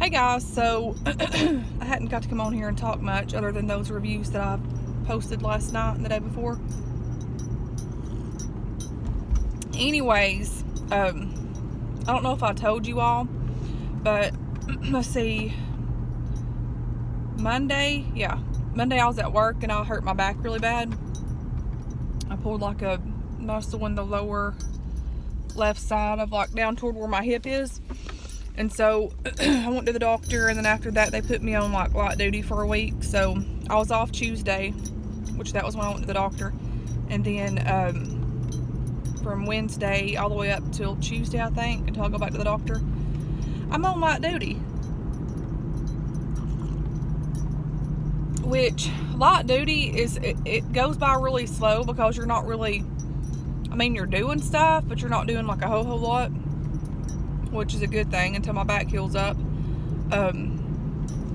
Hey guys, so I hadn't got to come on here and talk much other than those reviews that I posted last night and the day before. Anyways, I don't know if I told you all, but let's see, Monday I was at work and I hurt my back really bad. I pulled like a muscle in the lower left side of like down toward where my hip is. And so I went to the doctor, and then after that they put me on like light duty for a week. So I was off Tuesday, which that was when I went to the doctor. And then from Wednesday all the way up till Tuesday, I think, until I go back to the doctor, I'm on light duty. Which light duty is, it goes by really slow because you're not really, you're doing stuff, but you're not doing like a whole lot, which is a good thing until my back heals up.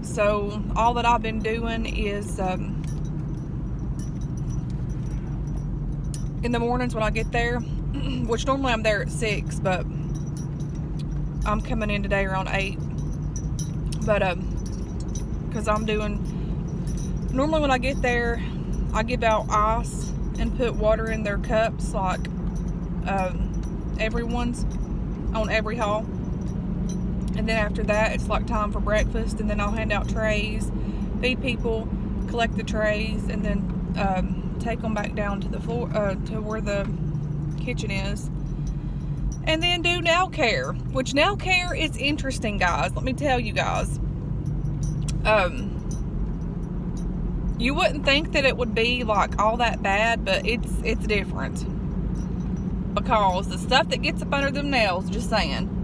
So all that I've been doing is in the mornings when I get there, which normally I'm there at 6, but I'm coming in today around 8. But because I'm doing, normally when I get there, I give out ice and put water in their cups, like everyone's on every hall. And then after that it's like time for breakfast, and then I'll hand out trays, feed people, collect the trays, and then take them back down to the floor, to where the kitchen is, and then do nail care. Which nail care is interesting, guys. Let me tell you guys, you wouldn't think that it would be like all that bad, but it's different, because the stuff that gets up under them nails, just saying,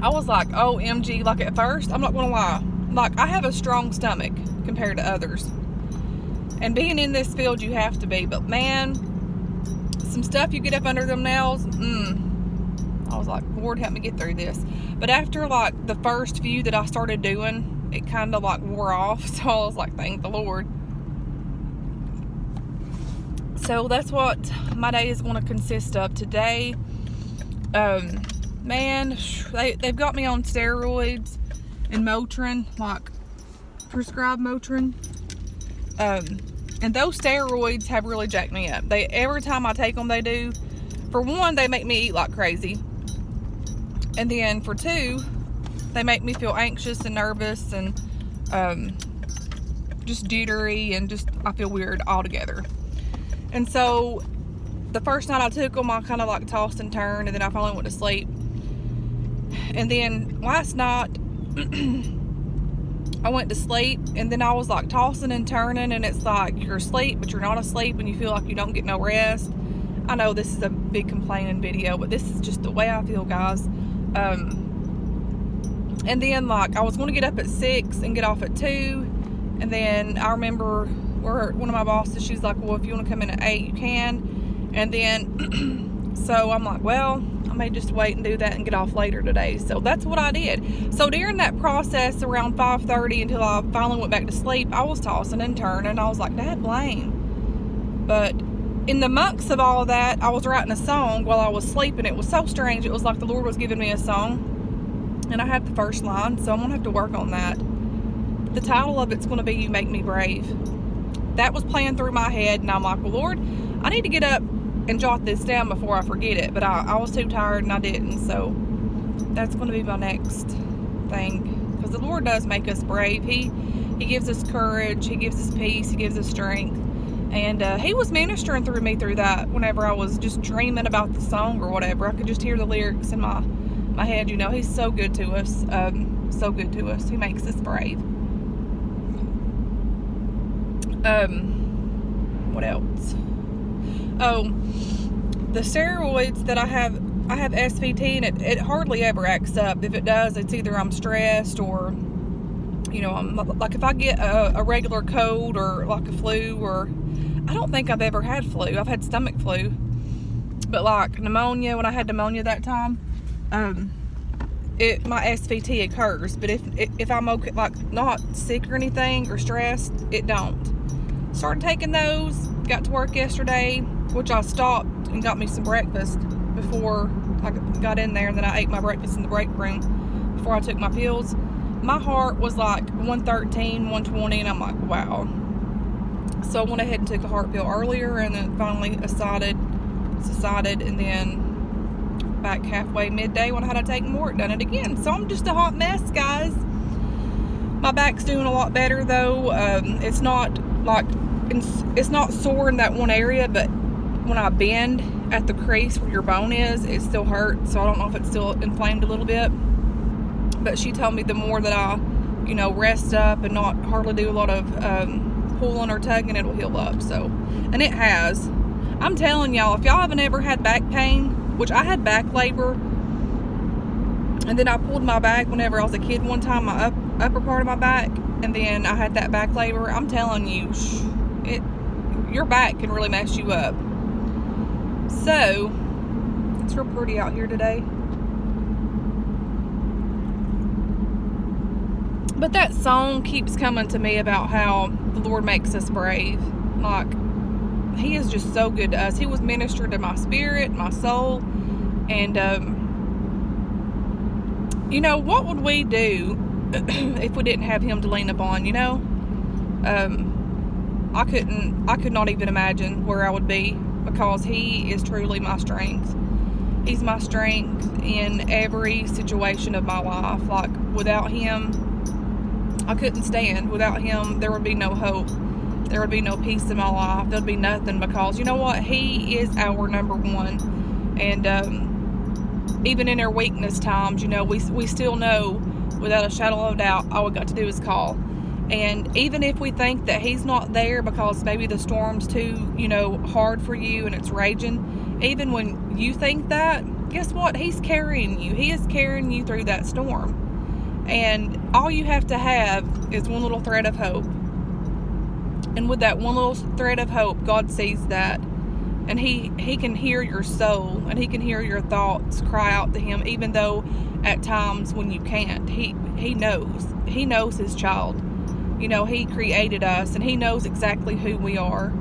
I was like, OMG, like at first, I'm not gonna lie, like I have a strong stomach compared to others, and being in this field you have to be, but man, some stuff you get up under them nails, I was like, Lord help me get through this. But after like the first few that I started doing, it kind of like wore off, so I was like, thank the Lord. So that's what my day is going to consist of today. Man, they've got me on steroids and Motrin, like prescribed Motrin. And those steroids have really jacked me up. Every time I take them, they do. For one, they make me eat like crazy. And then for two, they make me feel anxious and nervous and just jittery, and just I feel weird altogether. And so the first night I took them, I kind of like tossed and turned, and then I finally went to sleep. And then last night I went to sleep, and then I was like tossing and turning, and it's like you're asleep but you're not asleep, and you feel like you don't get no rest. I know this is a big complaining video, but this is just the way I feel, guys. And then like I was going to get up at 6 and get off at 2, and then I remember one of my bosses, she's like, well, if you want to come in at 8 you can. And then so I'm like, well, I may just wait and do that and get off later today. So that's what I did. So during that process around 5:30 until I finally went back to sleep, I was tossing and turning. I was like, dad blame. But in the months of all that, I was writing a song while I was sleeping. It was so strange. It was like the Lord was giving me a song, and I have the first line, so I'm gonna have to work on that. The title of it's gonna be You Make Me Brave. That was playing through my head, and I'm like, well, Lord, I need to get up and jot this down before I forget it, but I was too tired and I didn't. So that's going to be my next thing, because the Lord does make us brave. He gives us courage, he gives us peace, he gives us strength, and he was ministering through me through that whenever I was just dreaming about the song or whatever. I could just hear the lyrics in my head. You know, he's so good to us, so good to us. He makes us brave. What else? Oh, the steroids that I have SVT, and it hardly ever acts up. If it does, it's either I'm stressed, or I'm like, if I get a regular cold or like a flu, or I don't think I've ever had flu. I've had stomach flu, but like pneumonia, when I had pneumonia that time, my SVT occurs. But if I'm okay, like not sick or anything or stressed, it don't. Started taking those, got to work yesterday, which I stopped and got me some breakfast before I got in there, and then I ate my breakfast in the break room. before I took my pills, my heart was like 113, 120, and I'm like, wow. So I went ahead and took a heart pill earlier, and then finally subsided, and then back halfway midday when I had to take more, it done it again. So I'm just a hot mess, guys. My back's doing a lot better though. It's not sore in that one area, but when I bend at the crease where your bone is, it still hurts. So I don't know if it's still inflamed a little bit. But she told me the more that I, rest up and not hardly do a lot of pulling or tugging, it'll heal up. So, and it has. I'm telling y'all, if y'all haven't ever had back pain, which I had back labor, and then I pulled my back whenever I was a kid one time, my upper part of my back, and then I had that back labor. I'm telling you, your back can really mess you up. So, it's real pretty out here today. But that song keeps coming to me about how the Lord makes us brave. Like, He is just so good to us. He was ministered to my spirit, my soul, and what would we do if we didn't have Him to lean upon? I could not even imagine where I would be, because He is truly my strength. He's my strength in every situation of my life. Like, without Him, I couldn't stand. Without Him, there would be no hope. There would be no peace in my life. There'd be nothing, because you know what? He is our number one. And even in our weakness times, we still know without a shadow of a doubt, all we got to do is call. And even if we think that He's not there because maybe the storm's too, hard for you and it's raging, even when you think that, guess what? He's carrying you. He is carrying you through that storm. And all you have to have is one little thread of hope. And with that one little thread of hope, God sees that. And He can hear your soul, and He can hear your thoughts cry out to Him, even though at times when you can't. He knows. He knows His child. He created us, and He knows exactly who we are.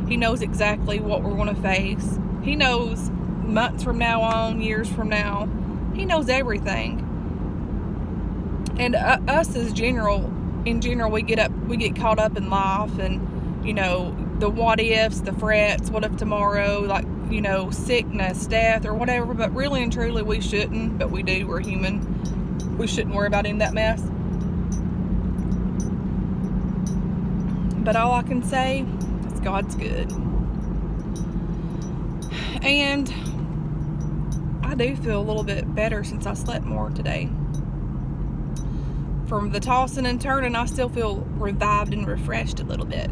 He knows exactly what we're going to face. He knows months from now on, years from now. He knows everything. And us in general, we get caught up in life, and the what ifs, the frets, what if tomorrow, sickness, death, or whatever. But really and truly, we shouldn't. But we do. We're human. We shouldn't worry about any of that mess. But all I can say is God's good. And I do feel a little bit better since I slept more today. From the tossing and turning, I still feel revived and refreshed a little bit.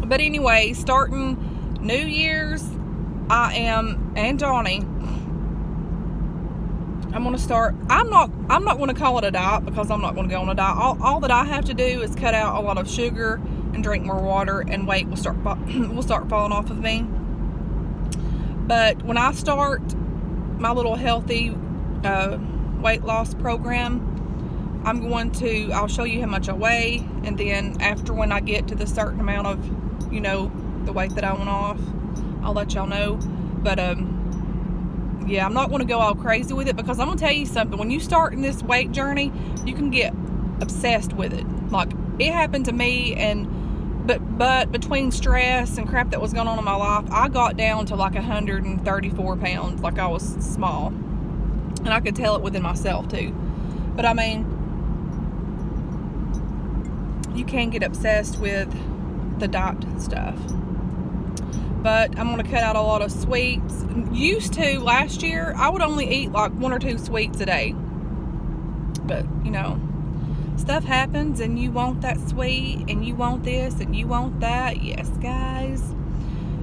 But anyway, starting New Year's, and Johnny, I'm gonna start. I'm not gonna call it a diet, because I'm not gonna go on a diet. All that I have to do is cut out a lot of sugar and drink more water, and weight will start falling off of me. But when I start my little healthy weight loss program, I'll show you how much I weigh, and then after, when I get to the certain amount of, the weight that I want off, I'll let y'all know. But yeah, I'm not going to go all crazy with it, because I'm going to tell you something. When you start in this weight journey, you can get obsessed with it. Like, it happened to me, but between stress and crap that was going on in my life, I got down to like 134 pounds. Like, I was small, and I could tell it within myself too. But I mean, you can get obsessed with the diet stuff. But I'm going to cut out a lot of sweets. Last year, I would only eat like 1 or 2 sweets a day. But, stuff happens, and you want that sweet, and you want this, and you want that. Yes, guys.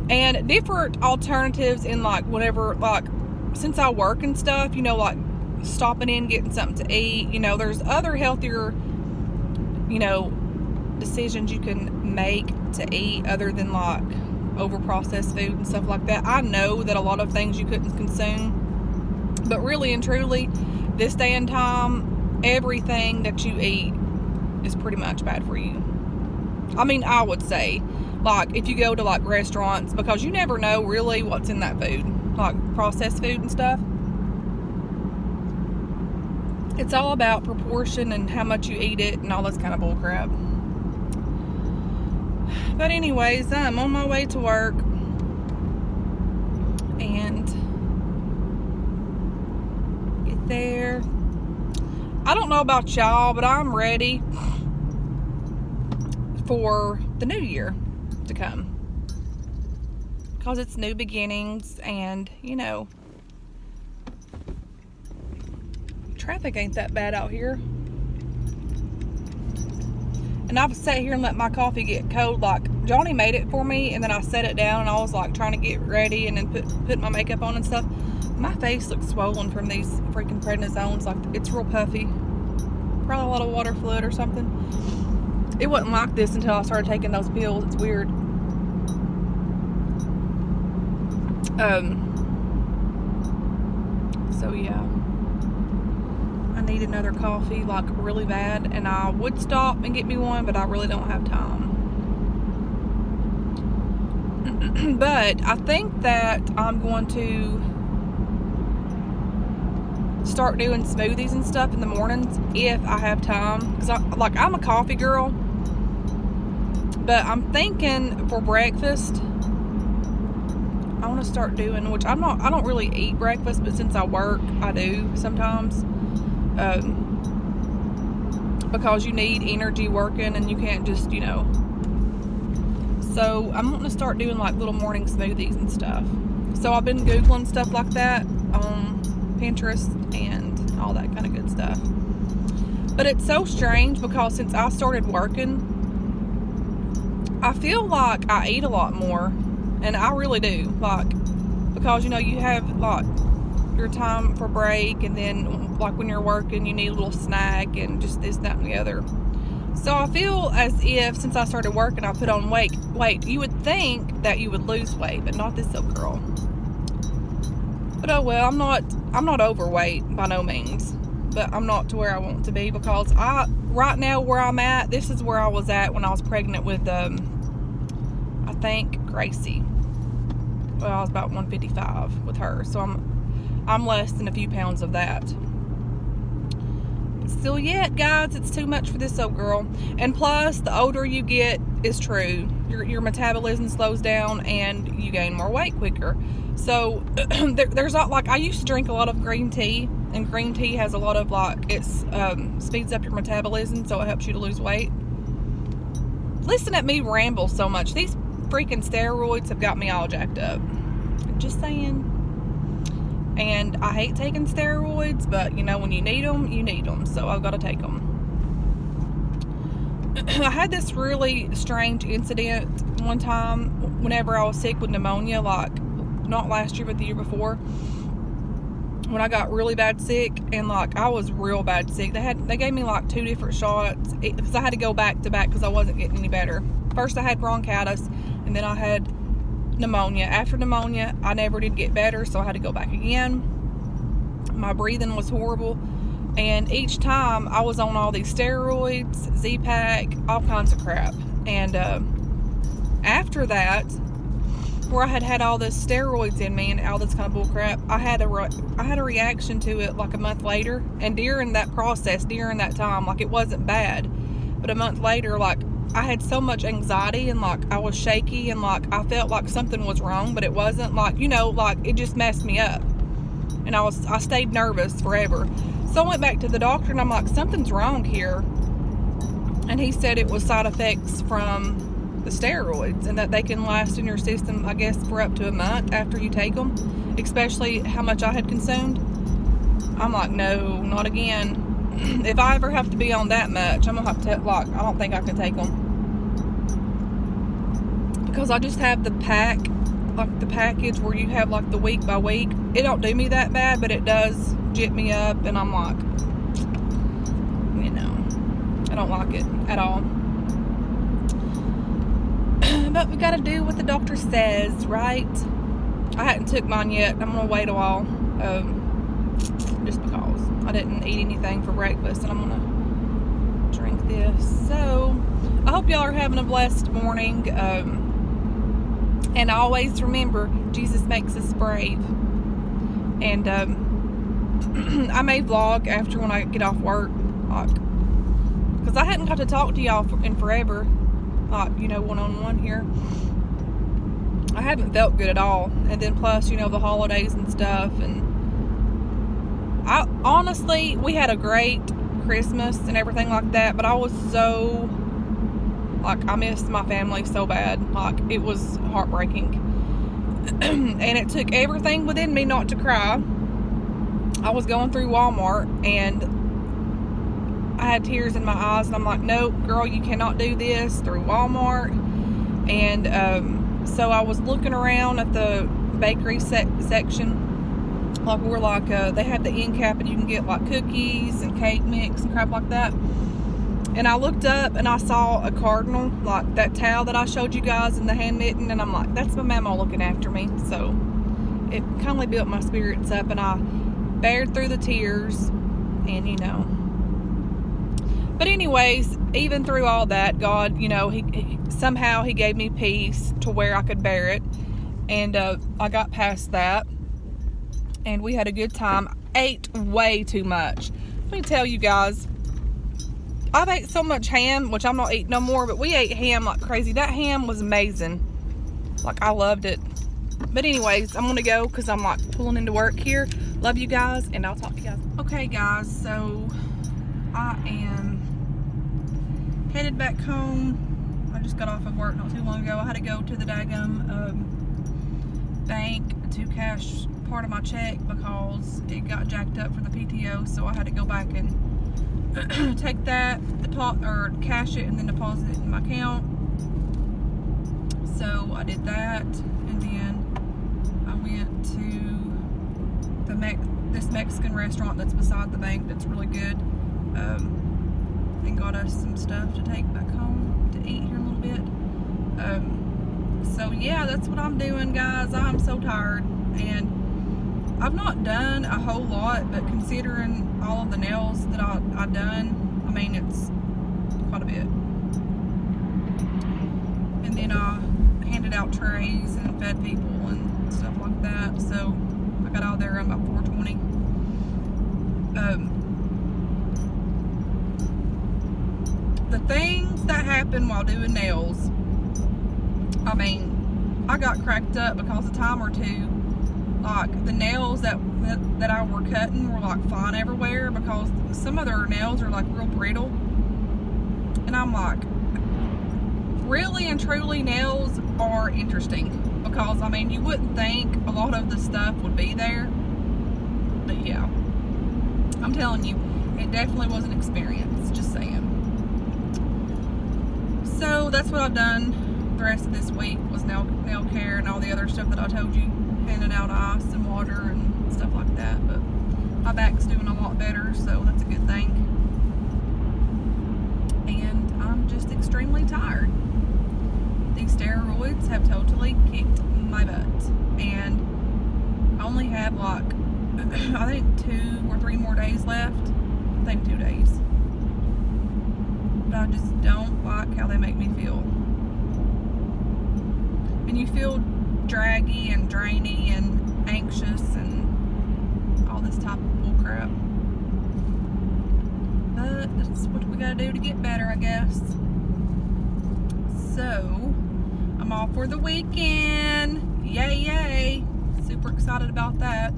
And different alternatives in whatever, since I work and stuff, like stopping in, getting something to eat. There's other healthier, decisions you can make to eat other than over processed food and stuff like that. I know that a lot of things you couldn't consume, but really and truly, this day and time, everything that you eat is pretty much bad for you. I mean, I would say, if you go to restaurants, because you never know really what's in that food. like processed food and stuff. It's all about proportion and how much you eat it and all this kind of bull crap. But anyways, I'm on my way to work, and get there. I don't know about y'all, but I'm ready for the new year to come, because it's new beginnings, and you know, traffic ain't that bad out here. And I've sat here and let my coffee get cold. Like, Johnny made it for me, and then I set it down, and I was like trying to get ready and then put my makeup on and stuff. My face looks swollen from these freaking prednisones. Like, it's real puffy. Probably a lot of water fluid or something. It wasn't like this until I started taking those pills. It's weird. So yeah, I need another coffee, like, really bad, and I would stop and get me one, but I really don't have time. But I think that I'm going to start doing smoothies and stuff in the mornings if I have time, because I'm a coffee girl, but I'm thinking for breakfast I want to start doing, which I don't really eat breakfast, but since I work, I do sometimes, because you need energy working, and you can't just, you know. So I'm wanting to start doing like little morning smoothies and stuff. So I've been Googling stuff like that on Pinterest and all that kind of good stuff. But it's so strange, because since I started working, I feel like I eat a lot more. And I really do, like, because, you know, you have, like, your time for break, and then, like, when you're working, you need a little snack, and just this, that, and the other. So I feel as if, since I started working, I put on weight. You would think that you would lose weight, but not this little girl. But oh well, I'm not overweight by no means, but I'm not to where I want to be, because right now where I'm at, this is where I was at when I was pregnant with, I think, Gracie. Well, I was about 155 with her, so I'm less than a few pounds of that. But still yet, guys, it's too much for this old girl. And plus, the older you get, is true, your metabolism slows down and you gain more weight quicker. So there's not, like, I used to drink a lot of green tea, and green tea has a lot of, like, it speeds up your metabolism, so it helps you to lose weight. Listen at me ramble so much. These freaking steroids have got me all jacked up. Just saying. And I hate taking steroids, but you know, when you need them, so I've got to take them. I had this really strange incident one time whenever I was sick with pneumonia, like not last year but the year before, when I got really bad sick, and like I was real bad sick. They gave me like 2 different shots, because I had to go back to back because I wasn't getting any better. First I had bronchitis, and then I had pneumonia. After pneumonia, I never did get better, so I had to go back again. My breathing was horrible, and each time I was on all these steroids, Z-Pack, all kinds of crap. And after that, where I had all this steroids in me and all this kind of bull crap, I had a reaction to it like a month later. And during that process, during that time, like, it wasn't bad, but a month later, like, I had so much anxiety, and like I was shaky, and like I felt like something was wrong, but it wasn't, like, you know, like it just messed me up, and I stayed nervous forever. So I went back to the doctor, and I'm like, something's wrong here, and he said it was side effects from the steroids, and that they can last in your system, I guess, for up to a month after you take them, especially how much I had consumed. I'm like, no, not again. If I ever have to be on that much, I'm gonna have to, like, I don't think I can take them, because I just have the pack, like the package where you have like the week by week. It don't do me that bad, but it does jip me up, and I'm like, you know, I don't like it at all. But we gotta do what the doctor says, right? I hadn't took mine yet. I'm gonna wait a while, just because I didn't eat anything for breakfast, and I'm gonna drink this. So I hope y'all are having a blessed morning. And I always remember Jesus makes us brave. And I may vlog after when I get off work, because I hadn't got to talk to y'all in forever, one-on-one here. I haven't felt good at all. And then plus, the holidays and stuff. And I honestly, we had a great Christmas and everything like that, but I was so, I missed my family so bad. It was heartbreaking. And it took everything within me not to cry. I was going through Walmart and I had tears in my eyes, and I'm like, nope, girl, you cannot do this through Walmart. And so I was looking around at the bakery section. They have the end cap, and you can get cookies and cake mix and crap like that. And I looked up and I saw a cardinal, that towel that I showed you guys in the hand mitten, and I'm like, that's my mama looking after me. So it kind of built my spirits up, and I bared through the tears, and But anyways, even through all that, God, he somehow he gave me peace to where I could bear it, and I got past that. And we had a good time. Ate way too much. Let me tell you guys, I've ate so much ham, which I'm not eating no more, but we ate ham like crazy. That ham was amazing. I loved it. But anyways, I'm gonna go because I'm pulling into work here. Love you guys, and I'll talk to you guys. Okay guys, so I am headed back home. I just got off of work not too long ago. I had to go to the daggum bank to cash part of my check because it got jacked up for the PTO, so I had to go back and take that, cash it, and then deposit it in my account. So I did that, and then I went to this Mexican restaurant that's beside the bank that's really good, and got us some stuff to take back home to eat here in a little bit. So yeah, that's what I'm doing, guys. I'm so tired, and I've not done a whole lot, but considering all of the nails that I've done, I mean, it's quite a bit. And then I handed out trays and fed people and stuff like that, so I got out there around about 4:20. The things that happen while doing nails, I mean, I got cracked up because a time or two, the nails that I were cutting were flying everywhere, because some of their nails are real brittle, and I'm really and truly, nails are interesting, because I mean, you wouldn't think a lot of the stuff would be there, but yeah, I'm telling you, it definitely was an experience, just saying. So that's what I've done the rest of this week, was nail care and all the other stuff that I told you, handing out ice and water and stuff like that. But my back's doing a lot better, so that's a good thing. And I'm just extremely tired. These steroids have totally kicked my butt, and I only have I think 2 or 3 more days left. I think 2 days. But I just don't like how they make me feel. And you feel draggy and drainy and anxious and all this type of bull crap. But that's what we gotta do to get better, I guess. So I'm off for the weekend. Yay, yay. Super excited about that.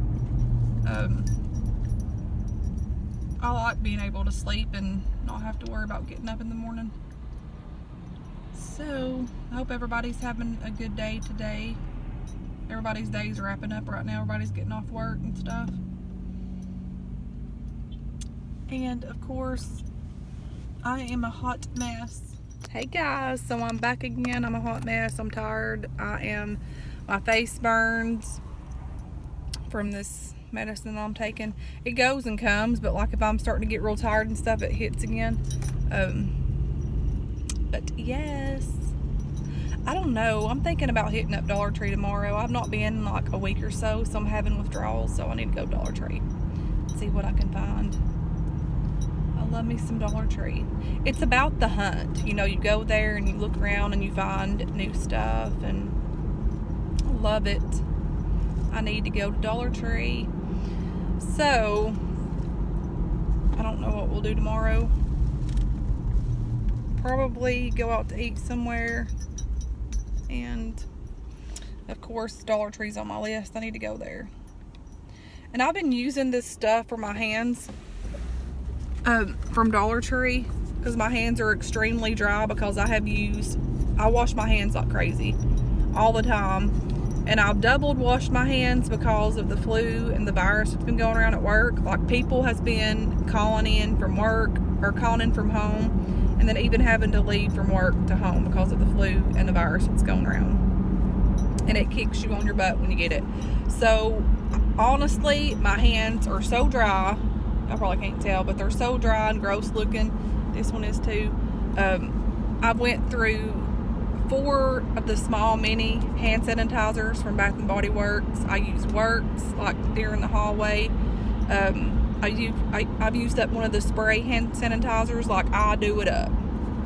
I like being able to sleep and not have to worry about getting up in the morning. So I hope everybody's having a good day today. Everybody's day's wrapping up right now. Everybody's getting off work and stuff. And of course, I am a hot mess. Hey guys, so I'm back again. I'm a hot mess. I'm tired. My face burns from this medicine that I'm taking. It goes and comes, but if I'm starting to get real tired and stuff, it hits again. But yes, I don't know. I'm thinking about hitting up Dollar Tree tomorrow. I've not been in a week or so, so I'm having withdrawals, so I need to go to Dollar Tree. See what I can find. I love me some Dollar Tree. It's about the hunt. You go there and you look around and you find new stuff, and love it. I need to go to Dollar Tree. So, I don't know what we'll do tomorrow. Probably go out to eat somewhere. And, of course, Dollar Tree's on my list. I need to go there. And I've been using this stuff for my hands from Dollar Tree because my hands are extremely dry because I wash my hands like crazy all the time. And I've doubled washed my hands because of the flu and the virus that's been going around at work. Like, people has been calling in from work or calling in from home, and then even having to leave from work to home because of the flu and the virus that's going around. And it kicks you on your butt when you get it. So, honestly, my hands are so dry. I probably can't tell, but they're so dry and gross looking. This one is too. I went through 4 of the small mini hand sanitizers from Bath and Body Works. I use Works like during the hallway. I've used up one of the spray hand sanitizers. Like, I do it up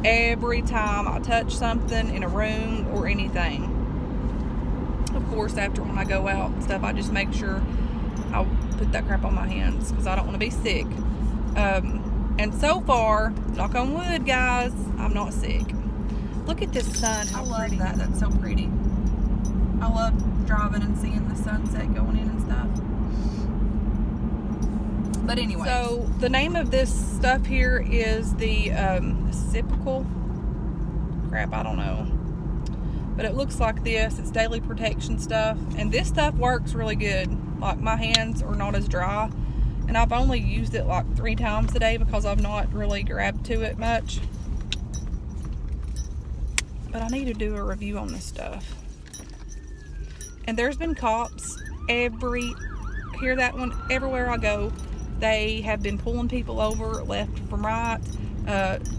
every time I touch something in a room or anything. Of course, after when I go out and stuff, I just make sure I'll put that crap on my hands because I don't want to be sick. And so far, knock on wood, guys, I'm not sick. Look at this sun. How pretty. I love that. That's so pretty. I love driving and seeing the sunset going in and stuff. But anyway. So, the name of this stuff here is the Sipical. Crap, I don't know. But it looks like this. It's daily protection stuff. And this stuff works really good. Like, my hands are not as dry. And I've only used it like 3 times a day because I've not really grabbed to it much. But I need to do a review on this stuff. And there's been cops hear that one, everywhere I go. They have been pulling people over left from right.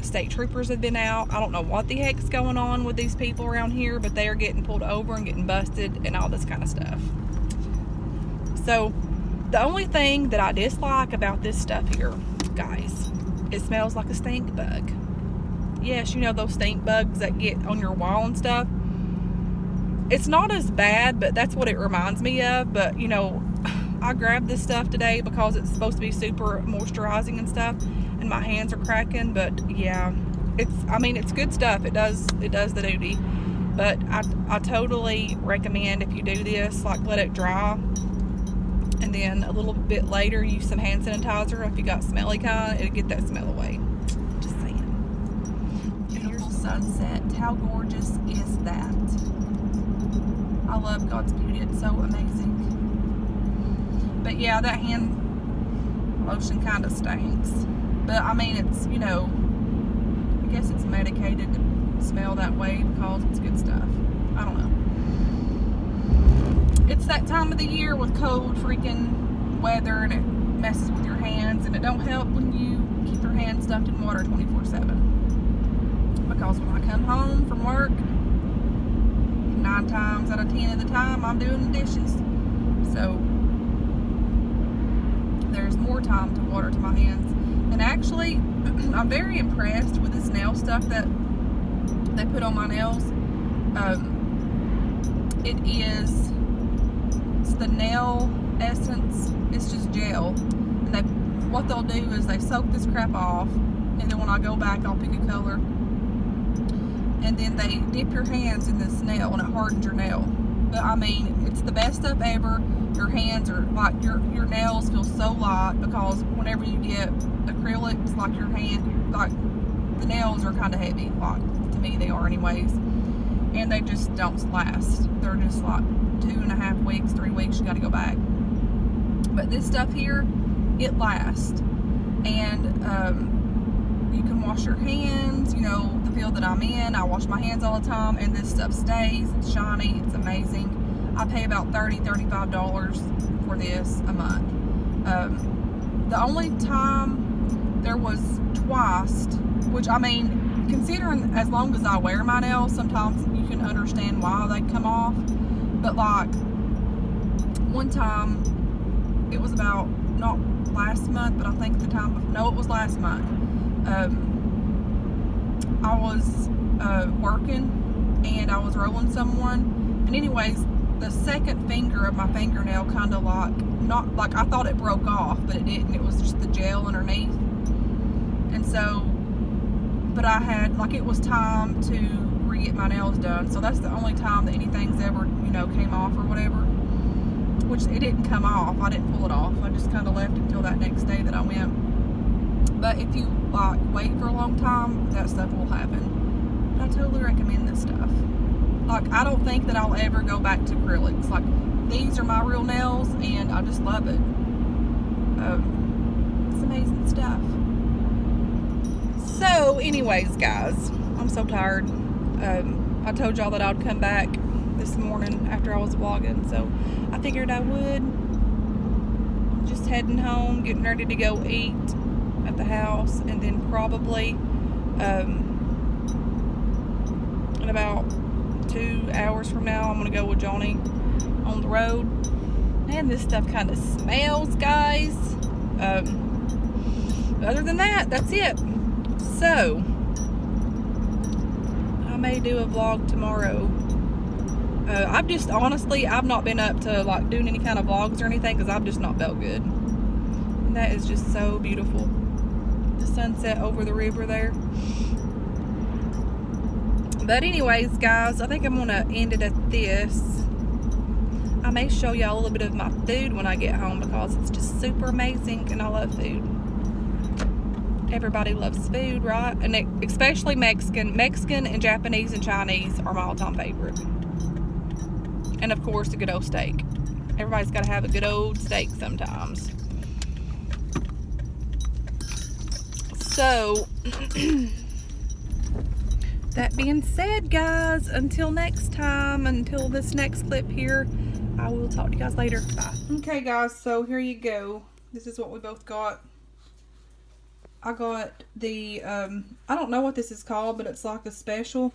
State troopers have been out. I don't know what the heck's going on with these people around here, but they are getting pulled over and getting busted and all this kind of stuff. So, the only thing that I dislike about this stuff here, guys, it smells like a stink bug. Yes, you know those stink bugs that get on your wall and stuff. It's not as bad, but that's what it reminds me of. But, you know, I grabbed this stuff today because it's supposed to be super moisturizing and stuff, and my hands are cracking. But yeah, it's good stuff. It does the duty. But I totally recommend, if you do this, like, let it dry, and then a little bit later use some hand sanitizer. If you got smelly kind, it'll get that smell away. Just saying. Beautiful sunset. How gorgeous is that? I love God's beauty. It's so amazing. But yeah, that hand lotion kind of stinks. But I mean, it's, you know, I guess it's medicated to smell that way because it's good stuff. I don't know. It's that time of the year with cold freaking weather, and it messes with your hands, and it don't help when you keep your hands stuffed in water 24/7. Because when I come home from work, 9 times out of 10 of the time, I'm doing the dishes. So, there's more time to water to my hands. And actually, I'm very impressed with this nail stuff that they put on my nails. It's the nail essence. It's just gel. And what they'll do is they soak this crap off, and then when I go back, I'll pick a color. And then they dip your hands in this nail, and it hardens your nail. But I mean, it's the best stuff ever. Your hands are like, your nails feel so light, because whenever you get acrylics, like your hand, like the nails are kind of heavy. Like, to me they are anyways. And they just don't last. They're just like 2.5 weeks, 3 weeks, you gotta go back. But this stuff here, it lasts. And you can wash your hands, you know, the field that I'm in, I wash my hands all the time, and this stuff stays. It's shiny, it's amazing. I pay about $30, $35 for this a month. The only time, there was twice, which, I mean, considering as long as I wear my nails, sometimes you can understand why they come off. But like, one time, it was about, not last month, but I think the time, no, it was last month. I was working, and I was rolling someone, and anyways, the second finger of my fingernail kind of like, not like, I thought it broke off, but it didn't. It was just the gel underneath. And so, but I had, like, it was time to re-get my nails done. So that's the only time that anything's ever, you know, came off or whatever. Which it didn't come off. I didn't pull it off. I just kind of left it until that next day that I went. But if you like wait for a long time, that stuff will happen. But I totally recommend this stuff. Like, I don't think that I'll ever go back to acrylics. Like, these are my real nails, and I just love it. It's amazing stuff. So, anyways, guys, I'm so tired. I told y'all that I'd come back this morning after I was vlogging, so I figured I would. Just heading home, getting ready to go eat at the house, and then probably in about 2 hours from now, I'm gonna go with Johnny on the road. Man, this stuff kind of smells, guys. Other than that, that's it. So I may do a vlog tomorrow. I've just, honestly, I've not been up to like doing any kind of vlogs or anything because I've just not felt good. And that is just so beautiful. The sunset over the river there. But anyways, guys, I think I'm gonna end it at this. I may show y'all a little bit of my food when I get home because it's just super amazing and I love food. Everybody loves food, right? And especially Mexican and Japanese and Chinese are my all-time favorite. And of course, a good old steak. Everybody's got to have a good old steak sometimes. So, that being said, guys, until next time, until this next clip here, I will talk to you guys later. Bye. Okay, guys, so here you go. This is what we both got. I got the, I don't know what this is called, but it's like a special.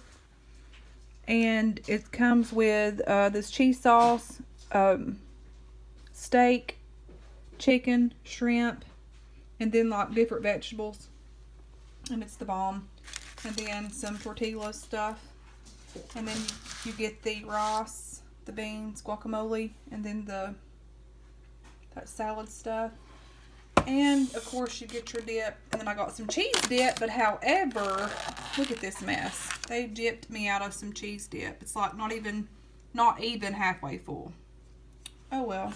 And it comes with this cheese sauce, steak, chicken, shrimp, and then like different vegetables. And it's the bomb. And then some tortilla stuff. And then you get the rice, the beans, guacamole, and then that salad stuff. And of course you get your dip. And then I got some cheese dip, but however, look at this mess. They dipped me out of some cheese dip. It's like not even halfway full. Oh well.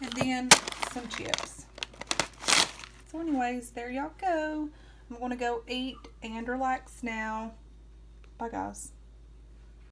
And then some chips. So anyways, there y'all go. I'm gonna go eat and relax now. Bye, guys.